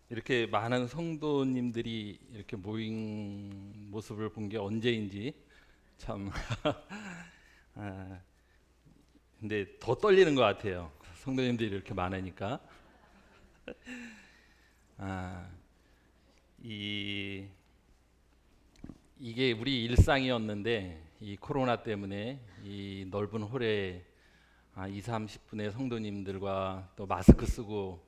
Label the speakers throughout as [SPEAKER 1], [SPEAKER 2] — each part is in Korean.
[SPEAKER 1] 이렇게 많은 성도님들이 이렇게 모인 모습을 본 게 언제인지 참 아, 근데 더 떨리는 것 같아요. 성도님들이 이렇게 많으니까 아, 이 이게 우리 일상이었는데 이 코로나 때문에 이 넓은 홀에 2, 30분의 성도님들과 또 마스크 쓰고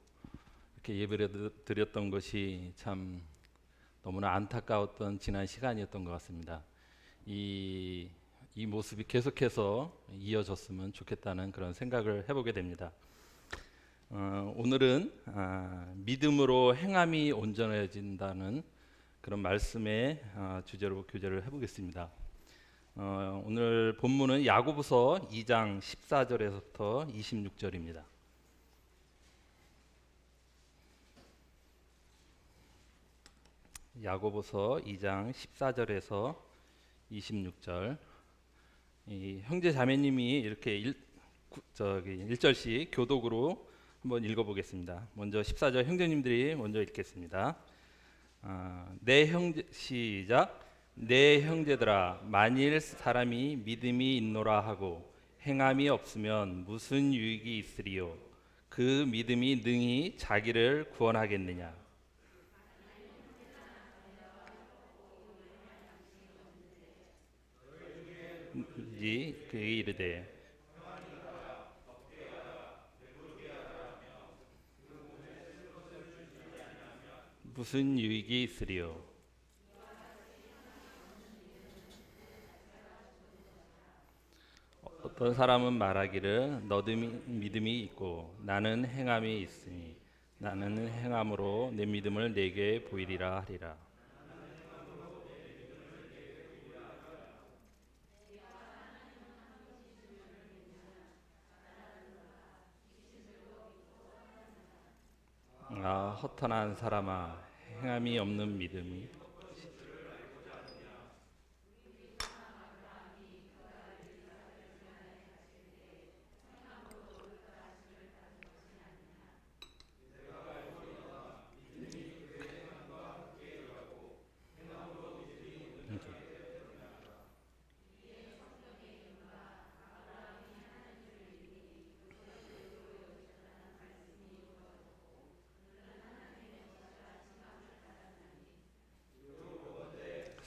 [SPEAKER 1] 이렇게 예배를 드렸던 것이 참 너무나 안타까웠던 지난 시간이었던 것 같습니다. 이, 이 모습이 계속해서 이어졌으면 좋겠다는 그런 생각을 해보게 됩니다. 오늘은 믿음으로 행함이 온전해진다는 그런 말씀의 주제로 교제를 해보겠습니다. 오늘 본문은 야고보서 2장 14절에서부터 26절입니다. 야고보서 2장 14절에서 26절. 이 형제 자매님이 이렇게 1절씩 교독으로 한번 읽어보겠습니다. 먼저 14절 형제님들이 먼저 읽겠습니다. 내 형제 시작. 내 형제들아, 만일 사람이 믿음이 있노라 하고 행함이 없으면 무슨 유익이 있으리요? 그 믿음이 능히 자기를 구원하겠느냐? 그에게 이르되 무슨 유익이 있으리요? 어떤 사람은 말하기를 너도 믿음이 있고 나는 행함이 있으니 나는 행함으로 내 믿음을 내게 보이리라 하리라. 허탄한 사람아, 행함이 없는 믿음이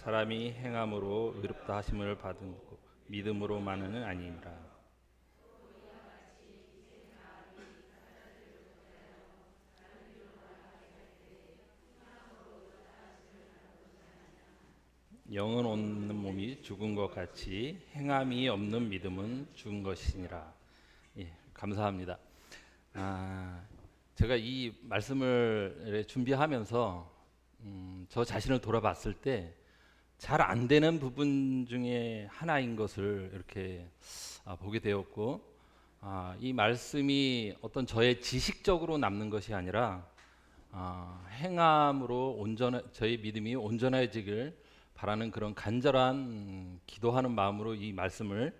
[SPEAKER 1] 사람이 행함으로 의롭다 하심을 받은 믿음으로만은 아니니라. 영은 없는 몸이 죽은 것 같이 행함이 없는 믿음은 죽은 것이니라. 예, 감사합니다. 제가 이 말씀을 준비하면서 저 자신을 돌아봤을 때 잘 안 되는 부분 중에 하나인 것을 이렇게 보게 되었고, 이 말씀이 어떤 저의 지식적으로 남는 것이 아니라 행함으로 저희 믿음이 온전해지길 바라는 그런 간절한 기도하는 마음으로 이 말씀을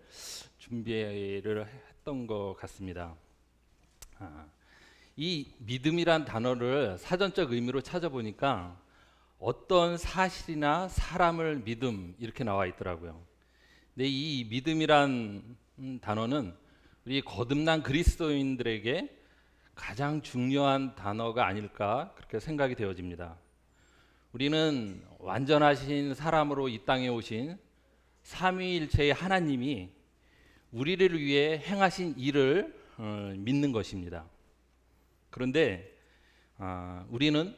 [SPEAKER 1] 준비를 했던 것 같습니다. 이 믿음이란 단어를 사전적 의미로 찾아보니까 어떤 사실이나 사람을 믿음 이렇게 나와 있더라고요. 근데 이 믿음이란 단어는 우리 거듭난 그리스도인들에게 가장 중요한 단어가 아닐까 그렇게 생각이 되어집니다. 우리는 완전하신 사람으로 이 땅에 오신 삼위일체의 하나님이 우리를 위해 행하신 일을 믿는 것입니다. 그런데 우리는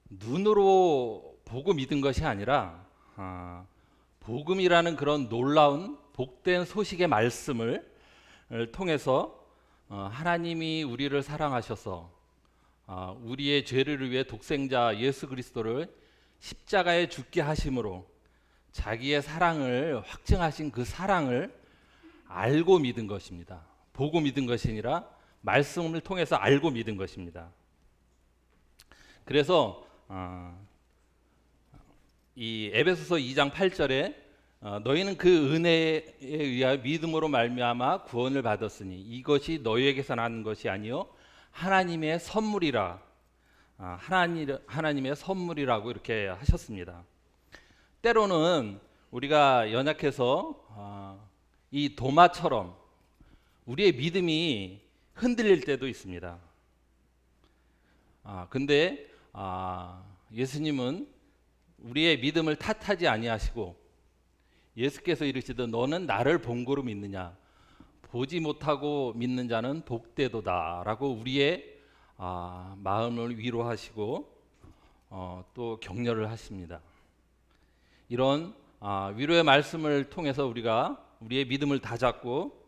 [SPEAKER 1] 눈으로 보고 믿은 것이 아니라 복음이라는 그런 놀라운 복된 소식의 말씀을 통해서 하나님이 우리를 사랑하셔서 우리의 죄를 위해 독생자 예수 그리스도를 십자가에 죽게 하심으로 자기의 사랑을 확증하신 그 사랑을 알고 믿은 것입니다. 보고 믿은 것이 아니라 말씀을 통해서 알고 믿은 것입니다. 그래서 이 에베소서 2장 8절에 너희는 그 은혜에 의하여 믿음으로 말미암아 구원을 받았으니 이것이 너희에게서 난 것이 아니요 하나님의 선물이라. 하나님의 선물이라고 이렇게 하셨습니다. 때로는 우리가 연약해서 이 도마처럼 우리의 믿음이 흔들릴 때도 있습니다. 근데 예수님은 우리의 믿음을 탓하지 아니하시고 예수께서 이르시되 너는 나를 본고로 믿느냐 보지 못하고 믿는 자는 복되도다라고 우리의 마음을 위로하시고 또 격려를 하십니다. 이런 위로의 말씀을 통해서 우리가 우리의 믿음을 다잡고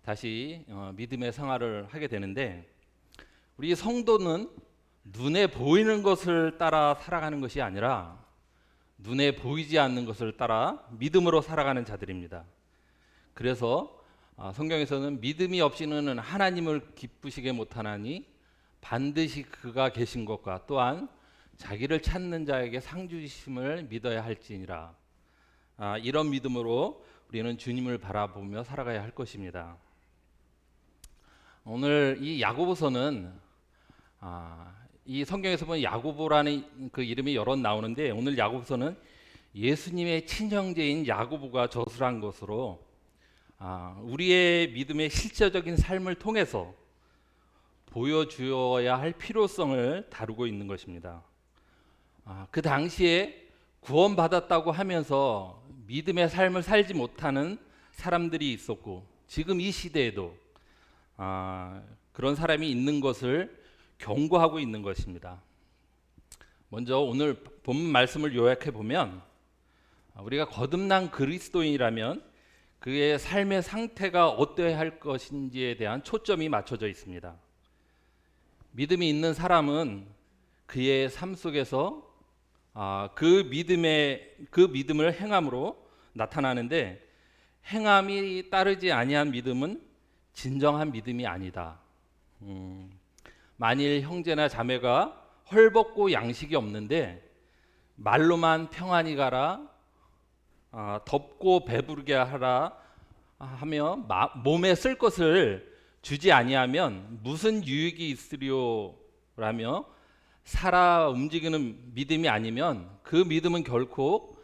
[SPEAKER 1] 다시 믿음의 생활을 하게 되는데, 우리 성도는 눈에 보이는 것을 따라 살아가는 것이 아니라 눈에 보이지 않는 것을 따라 믿음으로 살아가는 자들입니다. 그래서 성경에서는 믿음이 없이는 하나님을 기쁘시게 못하나니 반드시 그가 계신 것과 또한 자기를 찾는 자에게 상 주심을 믿어야 할지니라. 이런 믿음으로 우리는 주님을 바라보며 살아가야 할 것입니다. 오늘 이 야고보서는 이 성경에서 보면 야고보라는 그 이름이 여러 나오는데, 오늘 야고보서는 예수님의 친형제인 야고보가 저술한 것으로 우리의 믿음의 실제적인 삶을 통해서 보여주어야 할 필요성을 다루고 있는 것입니다. 그 당시에 구원받았다고 하면서 믿음의 삶을 살지 못하는 사람들이 있었고, 지금 이 시대에도 그런 사람이 있는 것을 경고하고 있는 것입니다. 먼저 오늘 본문 말씀을 요약해 보면, 우리가 거듭난 그리스도인이라면 그의 삶의 상태가 어떠해야 할 것인지에 대한 초점이 맞춰져 있습니다. 믿음이 있는 사람은 그의 삶 속에서 그 믿음을 행함으로 나타나는데, 행함이 따르지 아니한 믿음은 진정한 믿음이 아니다. 만일 형제나 자매가 헐벗고 양식이 없는데 말로만 평안히 가라, 덥고 배부르게 하라 하며 몸에 쓸 것을 주지 아니하면 무슨 유익이 있으리요라며 살아 움직이는 믿음이 아니면 그 믿음은 결코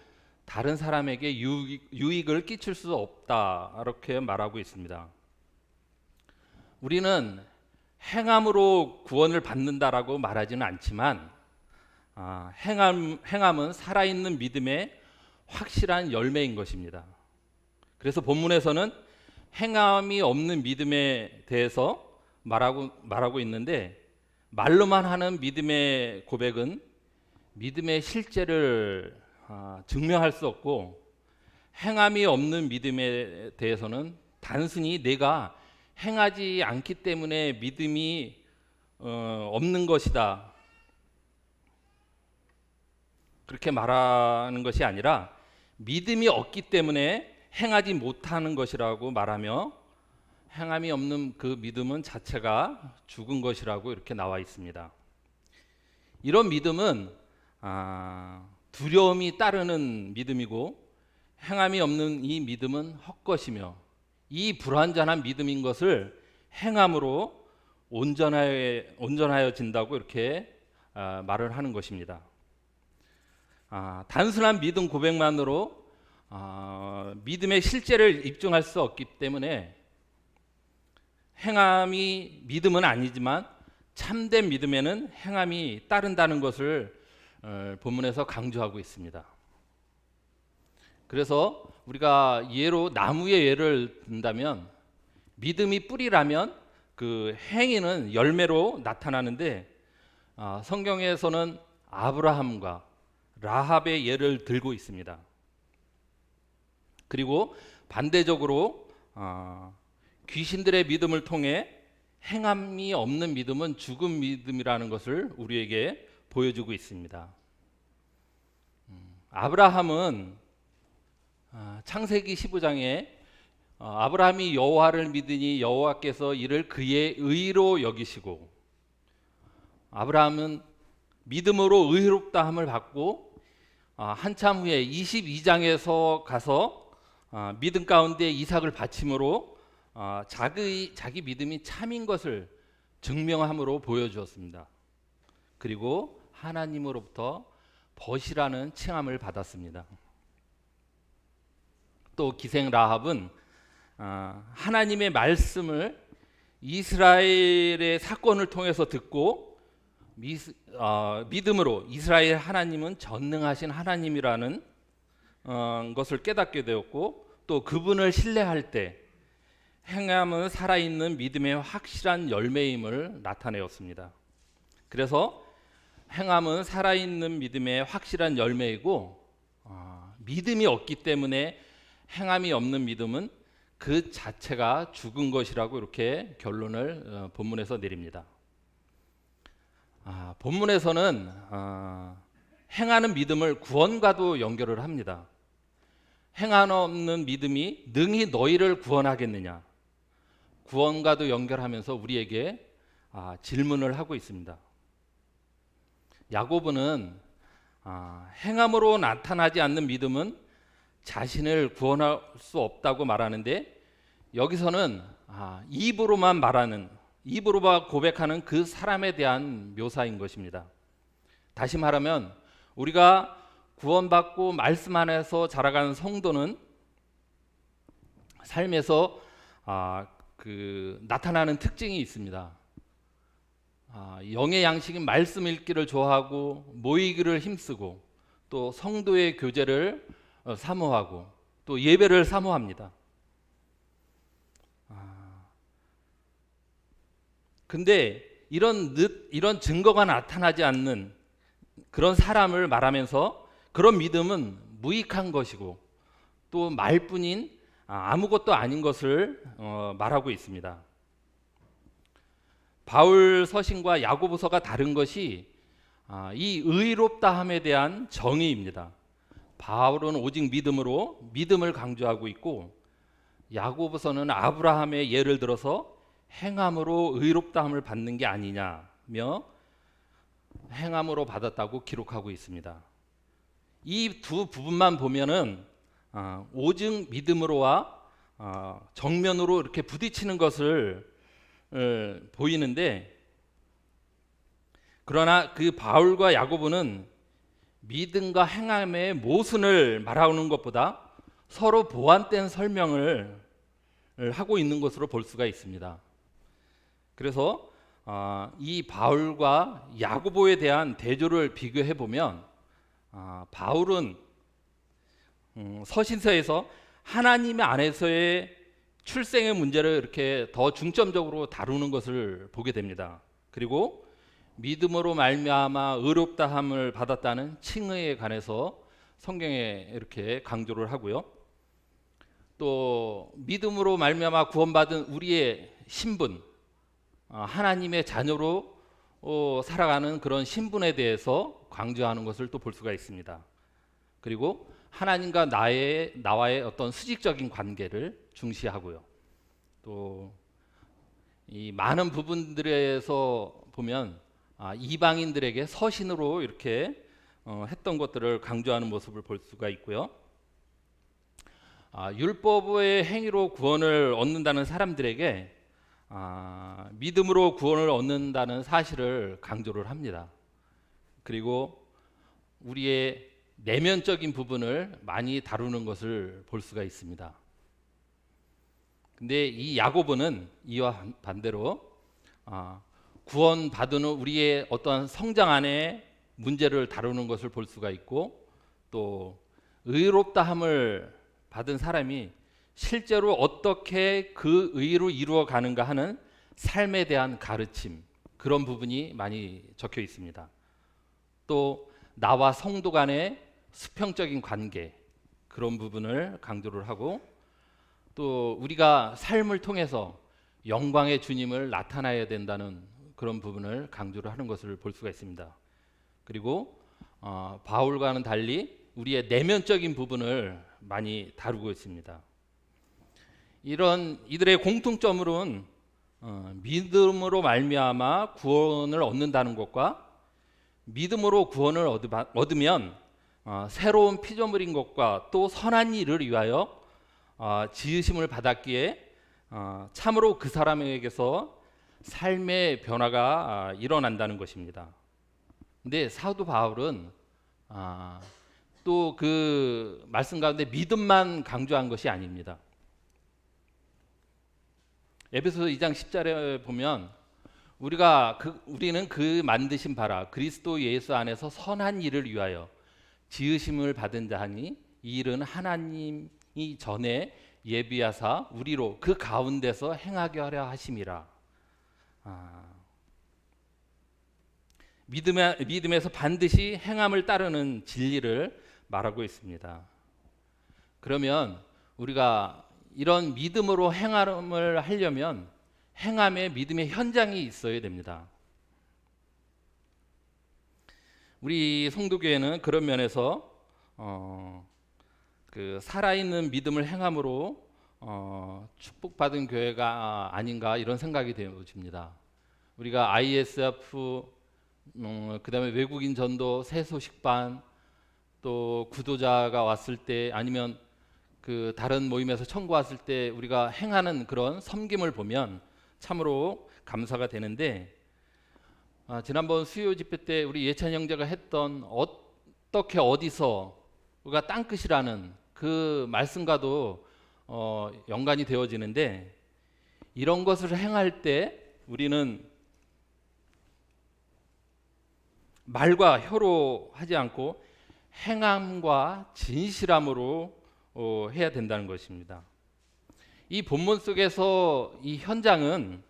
[SPEAKER 1] 다른 사람에게 유익을 끼칠 수 없다, 이렇게 말하고 있습니다. 우리는 행함으로 구원을 받는다라고 말하지는 않지만 행함은 살아있는 믿음의 확실한 열매인 것입니다. 그래서 본문에서는 행함이 없는 믿음에 대해서 말하고 있는데, 말로만 하는 믿음의 고백은 믿음의 실제를 증명할 수 없고, 행함이 없는 믿음에 대해서는 단순히 내가 행하지 않기 때문에 믿음이 없는 것이다, 그렇게 말하는 것이 아니라 믿음이 없기 때문에 행하지 못하는 것이라고 말하며, 행함이 없는 그 믿음은 자체가 죽은 것이라고 이렇게 나와 있습니다. 이런 믿음은 두려움이 따르는 믿음이고, 행함이 없는 이 믿음은 헛것이며, 이 불완전한 믿음인 것을 행함으로 온전하여진다고 이렇게 말을 하는 것입니다. 단순한 믿음 고백만으로 믿음의 실제를 입증할 수 없기 때문에 행함이 믿음은 아니지만 참된 믿음에는 행함이 따른다는 것을 본문에서 강조하고 있습니다. 그래서 우리가 나무의 예를 든다면, 믿음이 뿌리라면 그 행위는 열매로 나타나는데, 성경에서는 아브라함과 라합의 예를 들고 있습니다. 그리고 반대적으로 귀신들의 믿음을 통해 행함이 없는 믿음은 죽은 믿음이라는 것을 우리에게 보여주고 있습니다. 아브라함은 창세기 15장에 아브라함이 여호와를 믿으니 여호와께서 이를 그의 의로 여기시고, 아브라함은 믿음으로 의롭다함을 받고 한참 후에 22장에서 가서 믿음 가운데 이삭을 바침으로 자기 믿음이 참인 것을 증명함으로 보여주었습니다. 그리고 하나님으로부터 벗이라는 칭함을 받았습니다. 또 기생 라합은 하나님의 말씀을 이스라엘의 사건을 통해서 듣고 믿음으로 이스라엘 하나님은 전능하신 하나님이라는 것을 깨닫게 되었고, 또 그분을 신뢰할 때 행함은 살아있는 믿음의 확실한 열매임을 나타내었습니다. 그래서 행함은 살아있는 믿음의 확실한 열매이고, 믿음이 없기 때문에 행함이 없는 믿음은 그 자체가 죽은 것이라고 이렇게 결론을 본문에서 내립니다. 본문에서는 행하는 믿음을 구원과도 연결을 합니다. 행함 없는 믿음이 능히 너희를 구원하겠느냐, 구원과도 연결하면서 우리에게 질문을 하고 있습니다. 야고보는 행함으로 나타나지 않는 믿음은 자신을 구원할 수 없다고 말하는데, 여기서는 입으로만 고백하는 그 사람에 대한 묘사인 것입니다. 다시 말하면 우리가 구원받고 말씀 안에서 자라가는 성도는 삶에서 나타나는 특징이 있습니다. 영의 양식인 말씀 읽기를 좋아하고 모이기를 힘쓰고, 또 성도의 교제를 사모하고, 또 예배를 사모합니다. 근데 이런 증거가 나타나지 않는 그런 사람을 말하면서 그런 믿음은 무익한 것이고 또 말뿐인 아무것도 아닌 것을 말하고 있습니다. 바울 서신과 야고보서가 다른 것이 이 의롭다함에 대한 정의입니다. 바울은 오직 믿음으로 믿음을 강조하고 있고, 야고보서는 아브라함의 예를 들어서 행함으로 의롭다함을 받는 게 아니냐며 행함으로 받았다고 기록하고 있습니다. 이 두 부분만 보면은 오직 믿음으로와 정면으로 이렇게 부딪히는 것을 보이는데, 그러나 그 바울과 야고보는 믿음과 행함의 모순을 말하는 것보다 서로 보완된 설명을 하고 있는 것으로 볼 수가 있습니다. 그래서 이 바울과 야고보에 대한 대조를 비교해 보면, 바울은 서신서에서 하나님 안에서의 출생의 문제를 이렇게 더 중점적으로 다루는 것을 보게 됩니다. 그리고 믿음으로 말미암아 의롭다함을 받았다는 칭의에 관해서 성경에 이렇게 강조를 하고요. 또 믿음으로 말미암아 구원받은 우리의 신분, 하나님의 자녀로 살아가는 그런 신분에 대해서 강조하는 것을 또 볼 수가 있습니다. 그리고 하나님과 나와의 어떤 수직적인 관계를 중시하고요. 또 이 많은 부분들에서 보면 이방인들에게 서신으로 이렇게 했던 것들을 강조하는 모습을 볼 수가 있고요. 율법의 행위로 구원을 얻는다는 사람들에게 믿음으로 구원을 얻는다는 사실을 강조를 합니다. 그리고 우리의 내면적인 부분을 많이 다루는 것을 볼 수가 있습니다. 근데 이 야고보는 이와 반대로 구원받은 우리의 어떠한 성장 안에 문제를 다루는 것을 볼 수가 있고, 또 의롭다함을 받은 사람이 실제로 어떻게 그 의로 이루어가는가 하는 삶에 대한 가르침, 그런 부분이 많이 적혀 있습니다. 또 나와 성도 간의 수평적인 관계, 그런 부분을 강조를 하고, 또 우리가 삶을 통해서 영광의 주님을 나타나야 된다는 그런 부분을 강조를 하는 것을 볼 수가 있습니다. 그리고 바울과는 달리 우리의 내면적인 부분을 많이 다루고 있습니다. 이들의 공통점으로는 믿음으로 말미암아 구원을 얻는다는 것과, 믿음으로 구원을 얻으면 새로운 피조물인 것과, 또 선한 일을 위하여 지으심을 받았기에 참으로 그 사람에게서 삶의 변화가 일어난다는 것입니다. 근데 사도 바울은 또 그 말씀 가운데 믿음만 강조한 것이 아닙니다. 에베소서 2장 10절에 보면 우리는 그 만드신 바라 그리스도 예수 안에서 선한 일을 위하여 지으심을 받은 자하니 이 일은 하나님이 전에 예비하사 우리로 그 가운데서 행하게 하려 하심이라. 믿음에서 반드시 행함을 따르는 진리를 말하고 있습니다. 그러면 우리가 이런 믿음으로 행함을 하려면 행함에 믿음의 현장이 있어야 됩니다. 우리 성도교회는 그런 면에서 그 살아있는 믿음을 행함으로 축복받은 교회가 아닌가 이런 생각이 되어집니다. 우리가 ISF, 그다음에 외국인 전도, 새 소식반, 또 구도자가 왔을 때 아니면 그 다른 모임에서 청구 왔을 때 우리가 행하는 그런 섬김을 보면 참으로 감사가 되는데, 지난번 수요 집회 때 우리 예찬 형제가 했던 어떻게 어디서 우리가 땅끝이라는 그 말씀과도 연관이 되어지는데, 이런 것을 행할 때 우리는 말과 혀로 하지 않고 행함과 진실함으로 해야 된다는 것입니다. 이 본문 속에서 이 현장은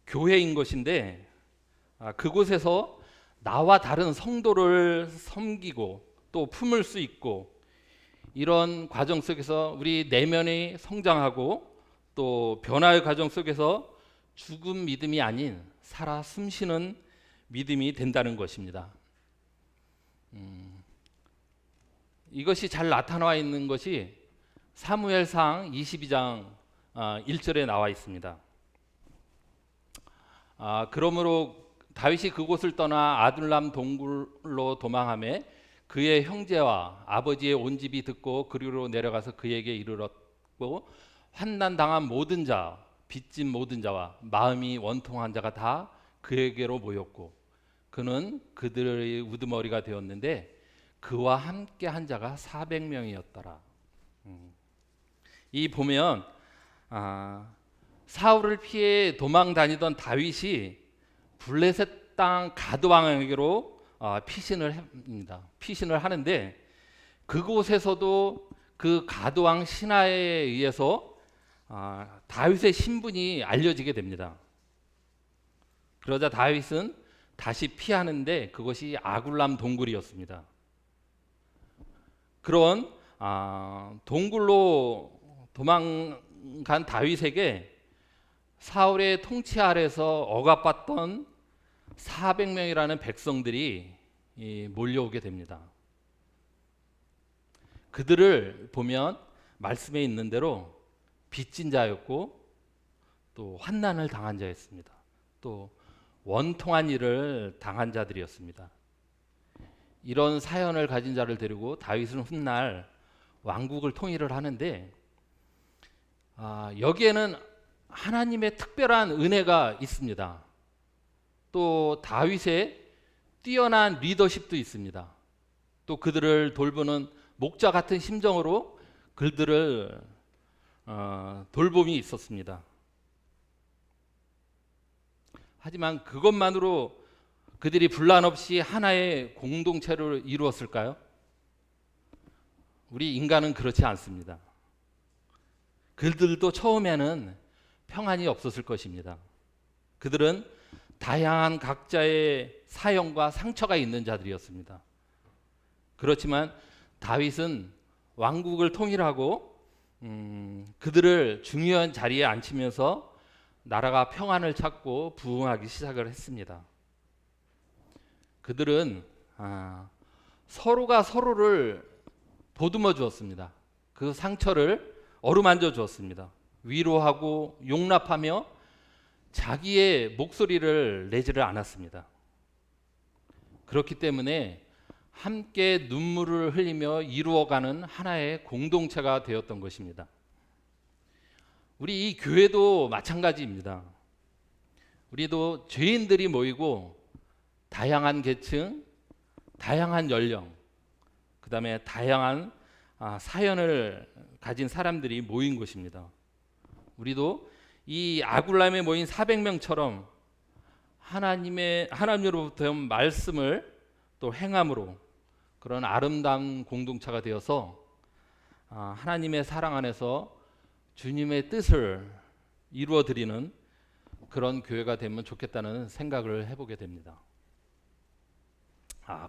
[SPEAKER 1] 교회인 것인데, 그곳에서 나와 다른 성도를 섬기고 또 품을 수 있고, 이런 과정 속에서 우리 내면이 성장하고 또 변화의 과정 속에서 죽은 믿음이 아닌 살아 숨쉬는 믿음이 된다는 것입니다. 이것이 잘 나타나 있는 것이 사무엘상 22장 1절에 나와 있습니다. 그러므로 다윗이 그곳을 떠나 아둘람 동굴로 도망하매 그의 형제와 아버지의 온 집이 듣고 그리로 내려가서 그에게 이르렀고, 환난 당한 모든 자, 빚진 모든 자와 마음이 원통한 자가 다 그에게로 모였고, 그는 그들의 우두머리가 되었는데 그와 함께 한 자가 400명이었더라. 이 보면 사울을 피해 도망 다니던 다윗이 블레셋 땅 가드 왕에게로 피신을 합니다. 피신을 하는데, 그곳에서도 그 가드 왕 신하에 의해서 다윗의 신분이 알려지게 됩니다. 그러자 다윗은 다시 피하는데 그것이 아굴람 동굴이었습니다. 그런 동굴로 도망간 다윗에게 사울의 통치 아래서 억압받던 400명이라는 백성들이 몰려오게 됩니다. 그들을 보면 말씀에 있는 대로 빚진 자였고 또 환난을 당한 자였습니다. 또 원통한 일을 당한 자들이었습니다. 이런 사연을 가진 자를 데리고 다윗은 훗날 왕국을 통일을 하는데, 여기에는 하나님의 특별한 은혜가 있습니다. 또 다윗의 뛰어난 리더십도 있습니다. 또 그들을 돌보는 목자 같은 심정으로 그들을 돌봄이 있었습니다. 하지만 그것만으로 그들이 분란 없이 하나의 공동체를 이루었을까요? 우리 인간은 그렇지 않습니다. 그들도 처음에는 평안이 없었을 것입니다. 그들은 다양한 각자의 사형과 상처가 있는 자들이었습니다. 그렇지만 다윗은 왕국을 통일하고 그들을 중요한 자리에 앉히면서 나라가 평안을 찾고 부흥하기 시작을 했습니다. 그들은 서로가 서로를 보듬어 주었습니다. 그 상처를 어루만져 주었습니다. 위로하고 용납하며 자기의 목소리를 내지를 않았습니다. 그렇기 때문에 함께 눈물을 흘리며 이루어가는 하나의 공동체가 되었던 것입니다. 우리 이 교회도 마찬가지입니다. 우리도 죄인들이 모이고 다양한 계층, 다양한 연령, 그 다음에 다양한 사연을 가진 사람들이 모인 곳입니다. 우리도 이 아굴람에 모인 400명처럼 하나님으로부터 온 말씀을 또 행함으로 그런 아름다운 공동체가 되어서 하나님의 사랑 안에서 주님의 뜻을 이루어 드리는 그런 교회가 되면 좋겠다는 생각을 해보게 됩니다.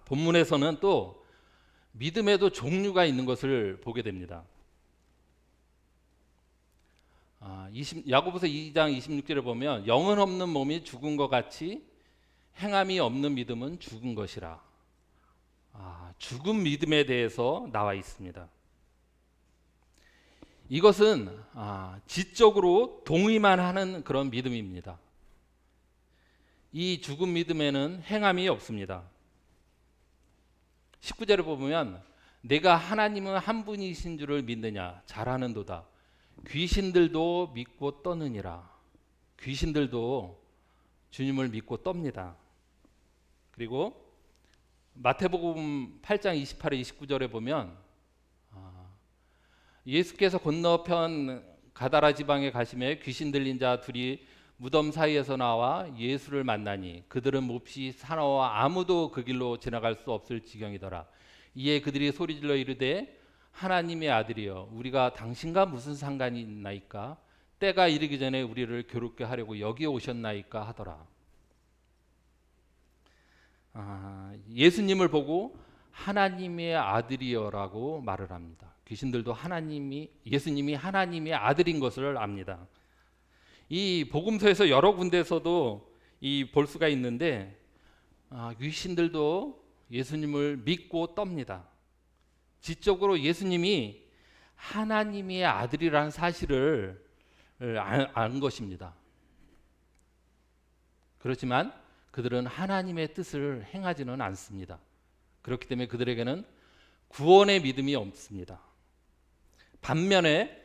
[SPEAKER 1] 본문에서는 또 믿음에도 종류가 있는 것을 보게 됩니다. 야고보서 2장 26절에 보면 영은 없는 몸이 죽은 것 같이 행함이 없는 믿음은 죽은 것이라. 죽은 믿음에 대해서 나와 있습니다. 이것은 지적으로 동의만 하는 그런 믿음입니다. 이 죽은 믿음에는 행함이 없습니다. 19절을 보면 내가 하나님은 한 분이신 줄을 믿느냐 잘하는도다. 귀신들도 믿고 떠느니라. 귀신들도 주님을 믿고 떱니다. 그리고 마태복음 8장 28에 29절에 보면 예수께서 건너편 가다라 지방에 가시매 귀신 들린 자 둘이 무덤 사이에서 나와 예수를 만나니 그들은 몹시 사나워 아무도 그 길로 지나갈 수 없을 지경이더라. 이에 그들이 소리질러 이르되 하나님의 아들이여 우리가 당신과 무슨 상관이 있나이까? 때가 이르기 전에 우리를 괴롭게 하려고 여기에 오셨나이까 하더라. 예수님을 보고 하나님의 아들이여라고 말을 합니다. 귀신들도 예수님이 하나님의 아들인 것을 압니다. 이 복음서에서 여러 군데에서도 볼 수가 있는데 귀신들도 예수님을 믿고 떱니다. 지적으로 예수님이 하나님의 아들이라는 사실을 안 것입니다. 그렇지만 그들은 하나님의 뜻을 행하지는 않습니다. 그렇기 때문에 그들에게는 구원의 믿음이 없습니다. 반면에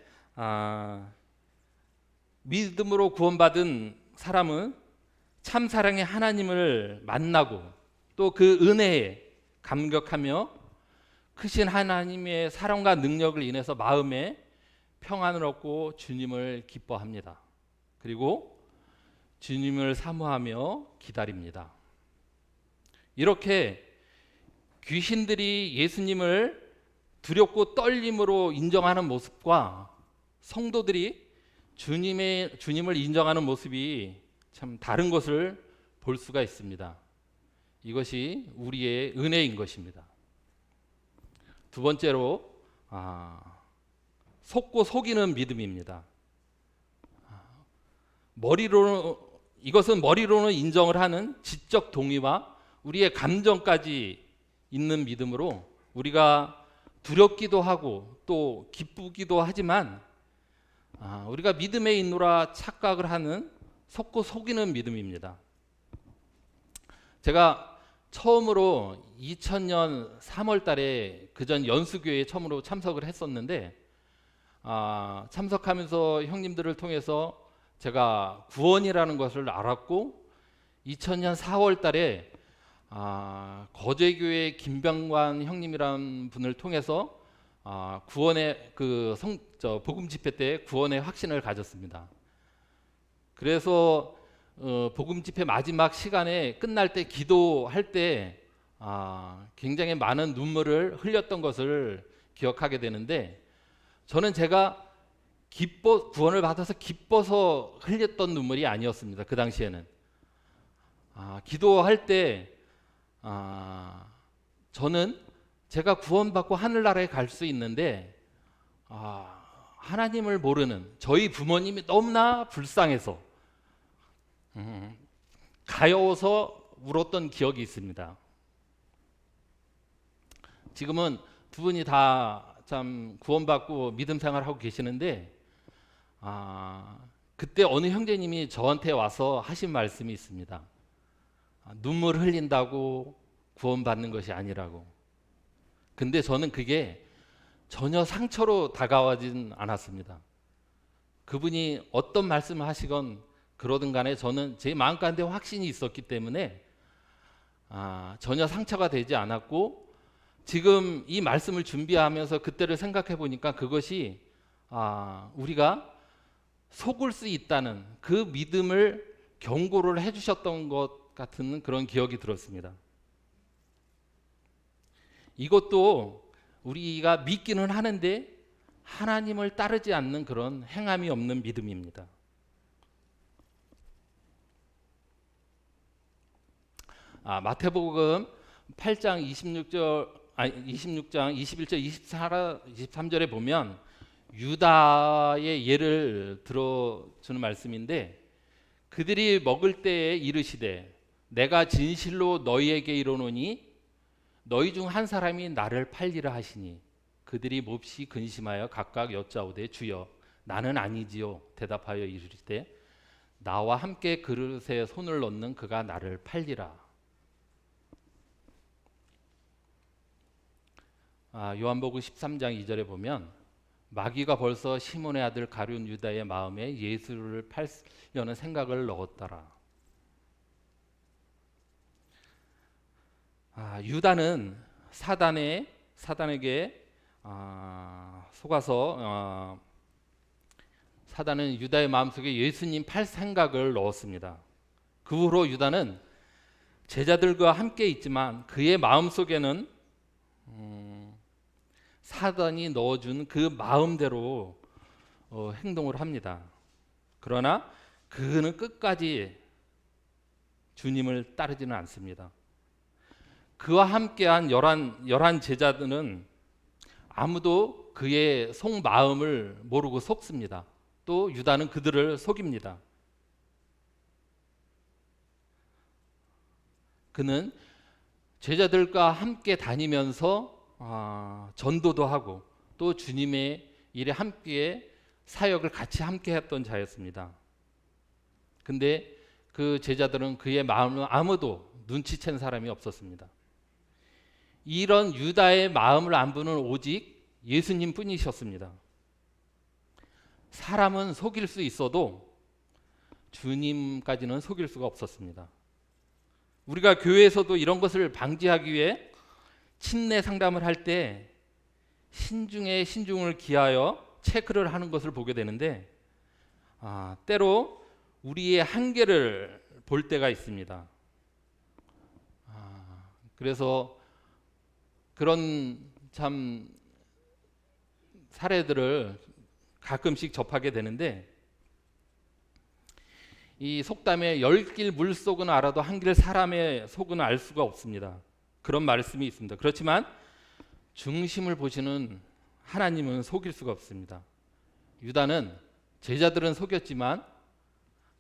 [SPEAKER 1] 믿음으로 구원받은 사람은 참 사랑의 하나님을 만나고 또 그 은혜에 감격하며 크신 하나님의 사랑과 능력을 인해서 마음에 평안을 얻고 주님을 기뻐합니다. 그리고 주님을 사모하며 기다립니다. 이렇게 귀신들이 예수님을 두렵고 떨림으로 인정하는 모습과 성도들이 주님을 인정하는 모습이 참 다른 것을 볼 수가 있습니다. 이것이 우리의 은혜인 것입니다. 두 번째로 속고 속이는 믿음입니다. 이것은 머리로는 인정을 하는 지적 동의와 우리의 감정까지 있는 믿음으로 우리가 두렵기도 하고 또 기쁘기도 하지만 우리가 믿음에 있노라 착각을 하는 속고 속이는 믿음입니다. 제가 처음으로 2000년 3월 달에 그전 연수교회에 처음으로 참석을 했었는데 참석하면서 형님들을 통해서 제가 구원이라는 것을 알았고 2000년 4월 달에 거제교회 김병관 형님이라는 분을 통해서 구원의 복음 집회 때 구원의 확신을 가졌습니다. 그래서 복음 집회 마지막 시간에 끝날 때 기도할 때 굉장히 많은 눈물을 흘렸던 것을 기억하게 되는데 저는 제가 구원을 받아서 기뻐서 흘렸던 눈물이 아니었습니다. 그 당시에는 기도할 때 저는 제가 구원받고 하늘나라에 갈 수 있는데 하나님을 모르는 저희 부모님이 너무나 불쌍해서 가여워서 울었던 기억이 있습니다. 지금은 두 분이 다 참 구원받고 믿음 생활하고 계시는데 그때 어느 형제님이 저한테 와서 하신 말씀이 있습니다. 눈물 흘린다고 구원받는 것이 아니라고. 근데 저는 그게 전혀 상처로 다가와진 않았습니다. 그분이 어떤 말씀을 하시건 그러든 간에 저는 제 마음 가운데 확신이 있었기 때문에 전혀 상처가 되지 않았고, 지금 이 말씀을 준비하면서 그때를 생각해 보니까 그것이 우리가 속을 수 있다는 그 믿음을 경고를 해주셨던 것 같은 그런 기억이 들었습니다. 이것도 우리가 믿기는 하는데 하나님을 따르지 않는 그런 행함이 없는 믿음입니다. 마태복음 8장 26장 21절 23절에 보면 유다의 예를 들어주는 말씀인데, 그들이 먹을 때에 이르시되 내가 진실로 너희에게 이르노니 너희 중 한 사람이 나를 팔리라 하시니 그들이 몹시 근심하여 각각 여짜오되 주여 나는 아니지요 대답하여 이르시되 나와 함께 그릇에 손을 넣는 그가 나를 팔리라. 요한복음 13장 2절에 보면 마귀가 벌써 시몬의 아들 가룟 유다의 마음에 예수를 팔려는 생각을 넣었더라. 유다는 사단에게 속아서 사단은 유다의 마음속에 예수님 팔 생각을 넣었습니다. 그 후로 유다는 제자들과 함께 있지만 그의 마음속에는 사단이 넣어준 그 마음대로 행동을 합니다. 그러나 그는 끝까지 주님을 따르지는 않습니다. 그와 함께한 11 제자들은 아무도 그의 속마음을 모르고 속습니다. 또 유다는 그들을 속입니다. 그는 제자들과 함께 다니면서 전도도 하고 또 주님의 일에 함께 사역을 같이 함께 했던 자였습니다. 근데 그 제자들은 그의 마음을 아무도 눈치챈 사람이 없었습니다. 이런 유다의 마음을 안 보는 오직 예수님 뿐이셨습니다. 사람은 속일 수 있어도 주님까지는 속일 수가 없었습니다. 우리가 교회에서도 이런 것을 방지하기 위해 침례 상담을 할 때 신중에 신중을 기하여 체크를 하는 것을 보게 되는데, 때로 우리의 한계를 볼 때가 있습니다. 그래서 그런 참 사례들을 가끔씩 접하게 되는데, 이 속담에 10길 물속은 알아도 한 길 사람의 속은 알 수가 없습니다. 그런 말씀이 있습니다. 그렇지만 중심을 보시는 하나님은 속일 수가 없습니다. 유다는 제자들은 속였지만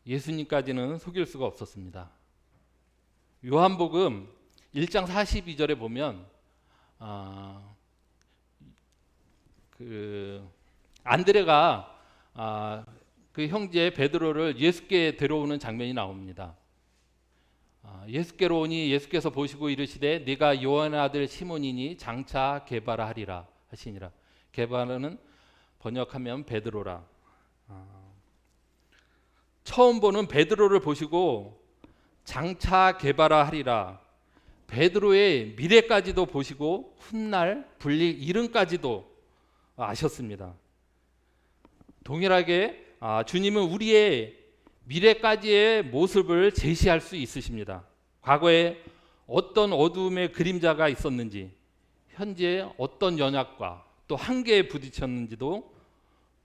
[SPEAKER 1] 예수님까지는 속일 수가 없었습니다. 요한복음 1장 42절에 보면 안드레가 그 형제 베드로를 예수께 데려오는 장면이 나옵니다. 예수께로 오니 예수께서 보시고 이르시되 네가 요한의 아들 시몬이니 장차 게바라하리라 하시니라. 게바라는 번역하면 베드로라. 처음 보는 베드로를 보시고 장차 게바라하리라, 베드로의 미래까지도 보시고 훗날 불릴 이름까지도 아셨습니다. 동일하게 주님은 우리의 미래까지의 모습을 제시할 수 있으십니다. 과거에 어떤 어두움의 그림자가 있었는지, 현재 어떤 연약과 또 한계에 부딪혔는지도,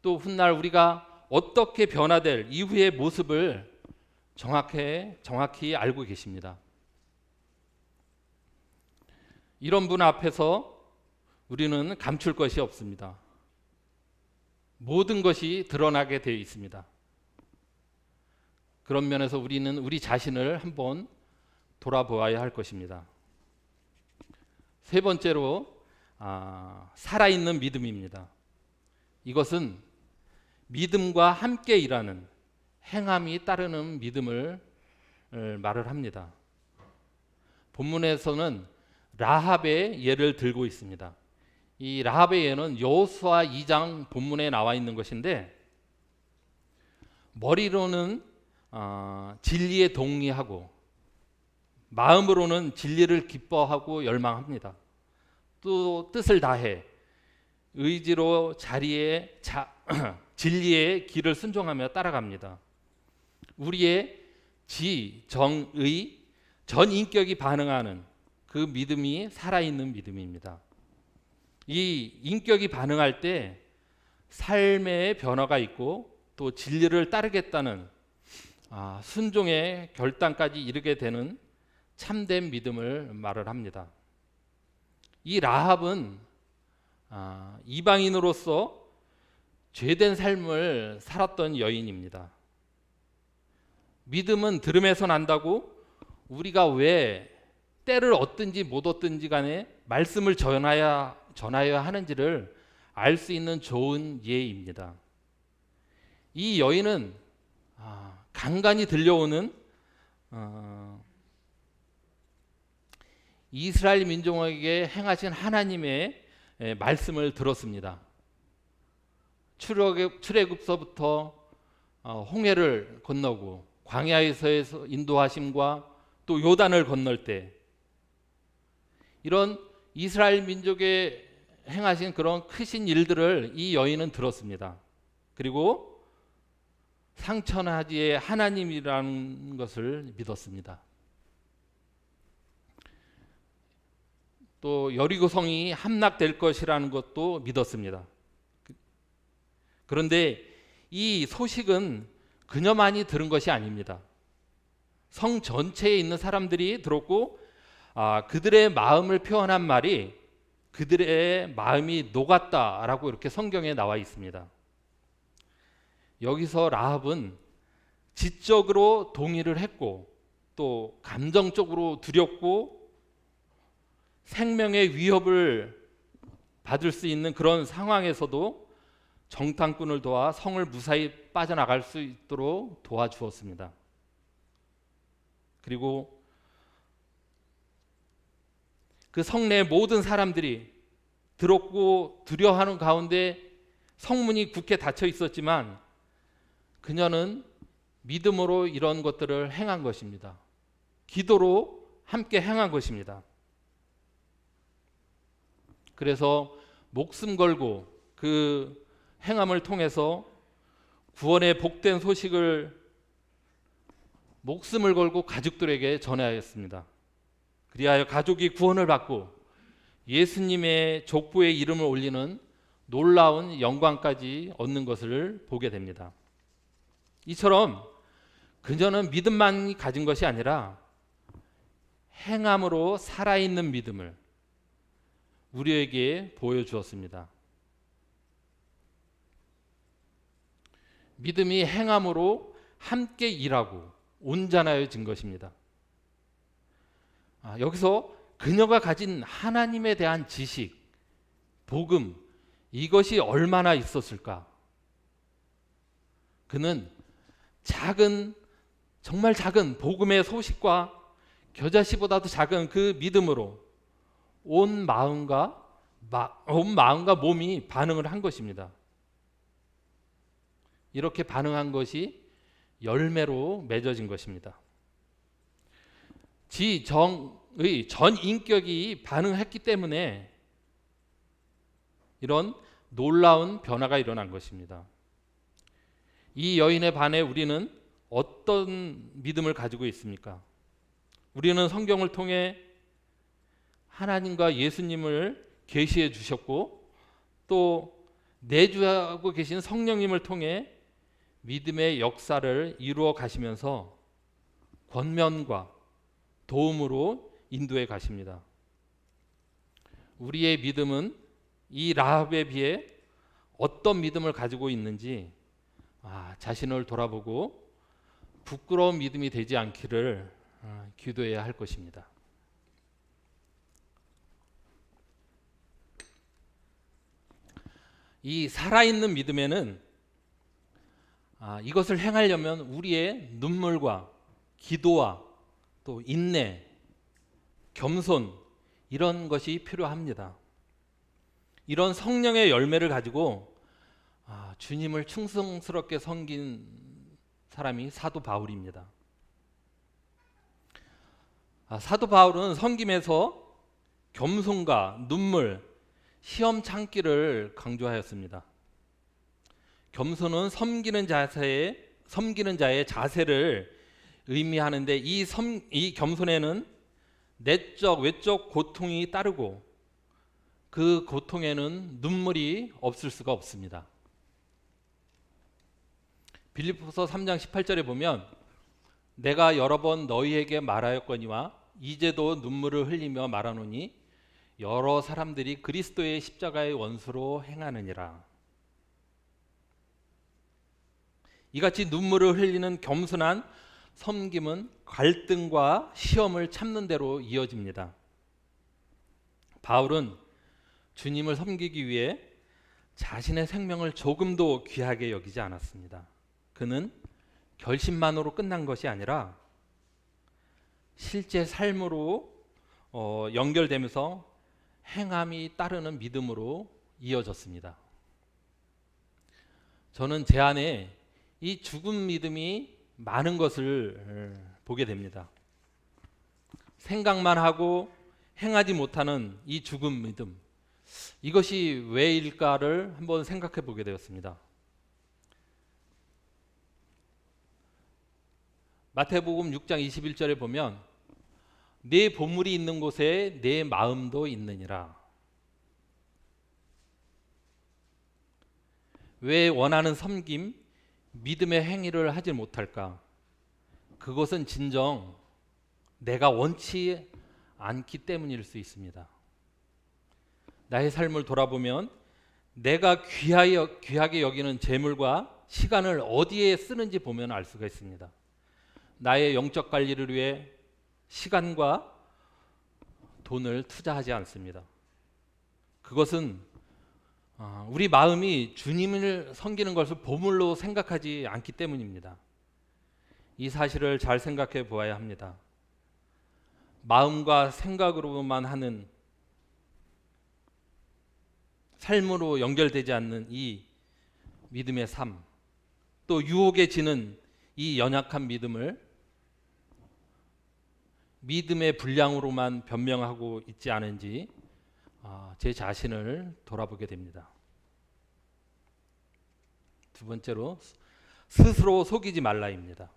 [SPEAKER 1] 또 훗날 우리가 어떻게 변화될 이후의 모습을 정확히 알고 계십니다. 이런 분 앞에서 우리는 감출 것이 없습니다. 모든 것이 드러나게 되어 있습니다. 그런 면에서 우리는 우리 자신을 한번 돌아보아야 할 것입니다. 세 번째로 살아있는 믿음입니다. 이것은 믿음과 함께 일하는 행함이 따르는 믿음을 말을 합니다. 본문에서는 라합의 예를 들고 있습니다. 이 라합의 예는 여호수아 2장 본문에 나와 있는 것인데, 머리로는 진리에 동의하고 마음으로는 진리를 기뻐하고 열망합니다. 또 뜻을 다해 의지로 진리의 길을 순종하며 따라갑니다. 우리의 정의, 전 인격이 반응하는 그 믿음이 살아있는 믿음입니다. 이 인격이 반응할 때 삶의 변화가 있고 또 진리를 따르겠다는 순종의 결단까지 이르게 되는 참된 믿음을 말을 합니다. 이 라합은 이방인으로서 죄된 삶을 살았던 여인입니다. 믿음은 들음에서 난다고 우리가 왜 때를 얻든지 못 얻든지 간에 말씀을 전하여야 하는지를 알 수 있는 좋은 예입니다. 이 여인은 간간히 들려오는 이스라엘 민족에게 행하신 하나님의 말씀을 들었습니다. 출애굽서부터 홍해를 건너고 광야에서 인도하심과 또 요단을 건널 때 이런 이스라엘 민족에 행하신 그런 크신 일들을 이 여인은 들었습니다. 그리고 상천하지의 하나님이라는 것을 믿었습니다. 또 여리고 성이 함락될 것이라는 것도 믿었습니다. 그런데 이 소식은 그녀만이 들은 것이 아닙니다. 성 전체에 있는 사람들이 들었고 그들의 마음을 표현한 말이 그들의 마음이 녹았다라고 이렇게 성경에 나와 있습니다. 여기서 라합은 지적으로 동의를 했고 또 감정적으로 두렵고 생명의 위협을 받을 수 있는 그런 상황에서도 정탐꾼을 도와 성을 무사히 빠져나갈 수 있도록 도와주었습니다. 그리고 그 성내 모든 사람들이 들었고 두려워하는 가운데 성문이 굳게 닫혀 있었지만 그녀는 믿음으로 이런 것들을 행한 것입니다. 기도로 함께 행한 것입니다. 그래서 목숨 걸고 그 행함을 통해서 구원의 복된 소식을 목숨을 걸고 가족들에게 전하였습니다. 그리하여 가족이 구원을 받고 예수님의 족보에 이름을 올리는 놀라운 영광까지 얻는 것을 보게 됩니다. 이처럼 그녀는 믿음만 가진 것이 아니라 행함으로 살아있는 믿음을 우리에게 보여주었습니다. 믿음이 행함으로 함께 일하고 온전하여진 것입니다. 여기서 그녀가 가진 하나님에 대한 지식, 복음, 이것이 얼마나 있었을까? 그는 정말 작은 복음의 소식과 겨자씨보다도 작은 그 믿음으로 온 마음과 몸이 반응을 한 것입니다. 이렇게 반응한 것이 열매로 맺어진 것입니다. 지정의 전 인격이 반응했기 때문에 이런 놀라운 변화가 일어난 것입니다. 이 여인에 반해 우리는 어떤 믿음을 가지고 있습니까? 우리는 성경을 통해 하나님과 예수님을 계시해 주셨고 또 내주하고 계신 성령님을 통해 믿음의 역사를 이루어 가시면서 권면과 도움으로 인도해 가십니다. 우리의 믿음은 이 라합에 비해 어떤 믿음을 가지고 있는지 자신을 돌아보고 부끄러운 믿음이 되지 않기를 기도해야 할 것입니다. 이 살아있는 믿음에는 이것을 행하려면 우리의 눈물과 기도와 또 인내, 겸손 이런 것이 필요합니다. 이런 성령의 열매를 가지고 주님을 충성스럽게 섬긴 사람이 사도 바울입니다. 사도 바울은 섬김에서 겸손과 눈물, 시험 참기를 강조하였습니다. 겸손은 섬기는 자의 자세를 의미하는데 이 겸손에는 내적, 외적 고통이 따르고 그 고통에는 눈물이 없을 수가 없습니다. 빌립보서 3장 18절에 보면 내가 여러 번 너희에게 말하였거니와 이제도 눈물을 흘리며 말하노니 여러 사람들이 그리스도의 십자가의 원수로 행하느니라. 이같이 눈물을 흘리는 겸손한 섬김은 갈등과 시험을 참는 대로 이어집니다. 바울은 주님을 섬기기 위해 자신의 생명을 조금도 귀하게 여기지 않았습니다. 그는 결심만으로 끝난 것이 아니라 실제 삶으로 연결되면서 행함이 따르는 믿음으로 이어졌습니다. 저는 제 안에 이 죽은 믿음이 많은 것을 보게 됩니다. 생각만 하고 행하지 못하는 이 죽은 믿음, 이것이 왜일까를 한번 생각해 보게 되었습니다. 마태복음 6장 21절에 보면 내 보물이 있는 곳에 내 마음도 있느니라. 왜 원하는 섬김, 믿음의 행위를 하지 못할까? 그것은 진정 내가 원치 않기 때문일 수 있습니다. 나의 삶을 돌아보면 내가 귀하게 여기는 재물과 시간을 어디에 쓰는지 보면 알 수가 있습니다. 나의 영적 관리를 위해 시간과 돈을 투자하지 않습니다. 그것은 우리 마음이 주님을 섬기는 것을 보물로 생각하지 않기 때문입니다. 이 사실을 잘 생각해 보아야 합니다. 마음과 생각으로만 하는 삶으로 연결되지 않는 이 믿음의 삶, 또 유혹에 지는 이 연약한 믿음을 믿음의 분량으로만 변명하고 있지 않은지 제 자신을 돌아보게 됩니다. 두 번째로 스스로 속이지 말라입니다.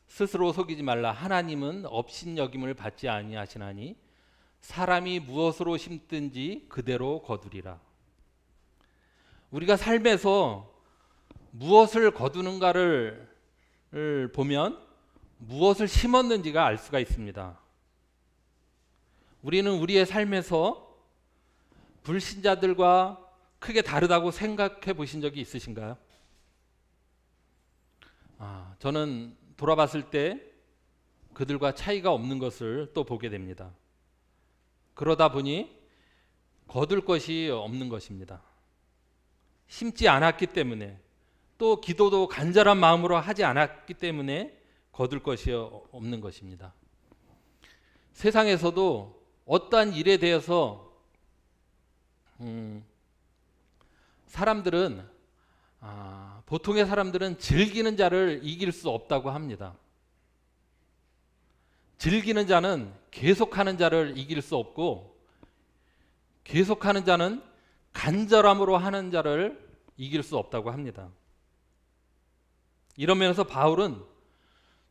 [SPEAKER 1] 스스로 속이지 말라. 하나님은 업신여김을 받지 아니하시나니 사람이 무엇으로 심든지 그대로 거두리라. 우리가 삶에서 무엇을 거두는가를 보면 무엇을 심었는지가 알 수가 있습니다. 우리는 우리의 삶에서 불신자들과 크게 다르다고 생각해 보신 적이 있으신가요? 저는 돌아봤을 때 그들과 차이가 없는 것을 또 보게 됩니다. 그러다 보니 거둘 것이 없는 것입니다. 심지 않았기 때문에, 또 기도도 간절한 마음으로 하지 않았기 때문에 거둘 것이 없는 것입니다. 세상에서도 어떠한 일에 대해서 보통의 사람들은 즐기는 자를 이길 수 없다고 합니다. 즐기는 자는 계속하는 자를 이길 수 없고, 계속하는 자는 간절함으로 하는 자를 이길 수 없다고 합니다. 이런 면에서 바울은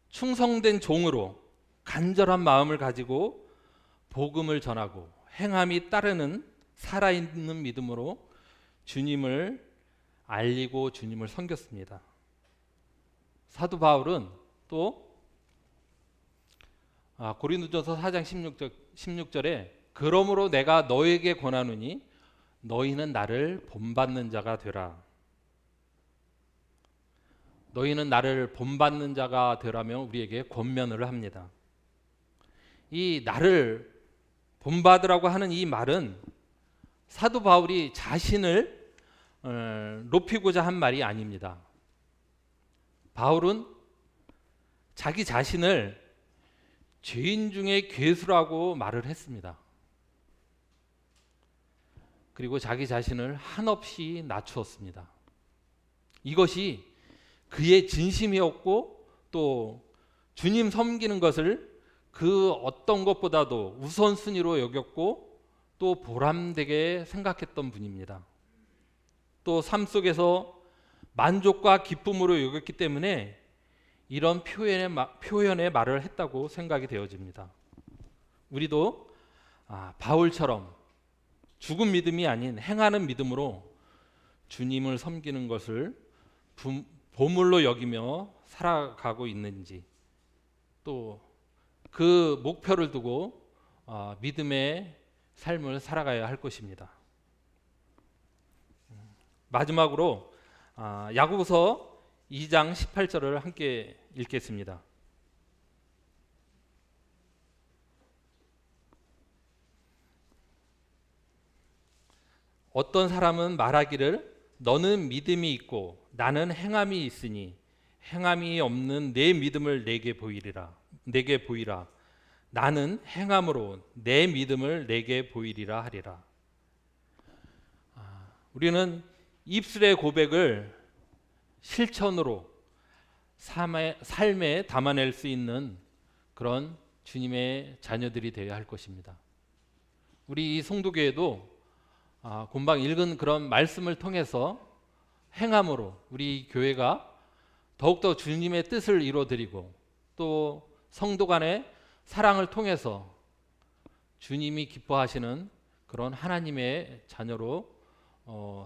[SPEAKER 1] 충성된 종으로 간절한 마음을 가지고 복음을 전하고 행함이 따르는 살아있는 믿음으로 주님을 알리고 주님을 섬겼습니다. 사도 바울은 또 고린도전서 4장 16절에 그러므로 내가 너에게 권하노니 너희는 나를 본받는 자가 되라. 너희는 나를 본받는 자가 되라며 우리에게 권면을 합니다. 이 나를 본받으라고 하는 이 말은 사도 바울이 자신을 높이고자 한 말이 아닙니다. 바울은 자기 자신을 죄인 중에 괴수라고 말을 했습니다. 그리고 자기 자신을 한없이 낮추었습니다. 이것이 그의 진심이었고 또 주님 섬기는 것을 그 어떤 것보다도 우선순위로 여겼고 또 보람되게 생각했던 분입니다. 또 삶 속에서 만족과 기쁨으로 여겼기 때문에 이런 표현의 말을 했다고 생각이 되어집니다. 우리도 바울처럼 죽은 믿음이 아닌 행하는 믿음으로 주님을 섬기는 것을 보물로 여기며 살아가고 있는지, 또 그 목표를 두고 믿음의 삶을 살아가야 할 것입니다. 마지막으로 야고보서 2장 18절을 함께 읽겠습니다. 어떤 사람은 말하기를 너는 믿음이 있고 나는 행함이 있으니 행함이 없는 내 믿음을 내게 보이라. 나는 행함으로 내 믿음을 내게 보이리라 하리라. 우리는 입술의 고백을 실천으로 삶에 담아낼 수 있는 그런 주님의 자녀들이 되어야 할 것입니다. 우리 이 송도교회도 금방 읽은 그런 말씀을 통해서 행함으로 우리 교회가 더욱더 주님의 뜻을 이루어드리고 또 성도 간의 사랑을 통해서 주님이 기뻐하시는 그런 하나님의 자녀로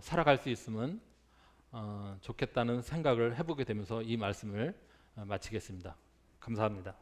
[SPEAKER 1] 살아갈 수 있으면 좋겠다는 생각을 해보게 되면서 이 말씀을 마치겠습니다. 감사합니다.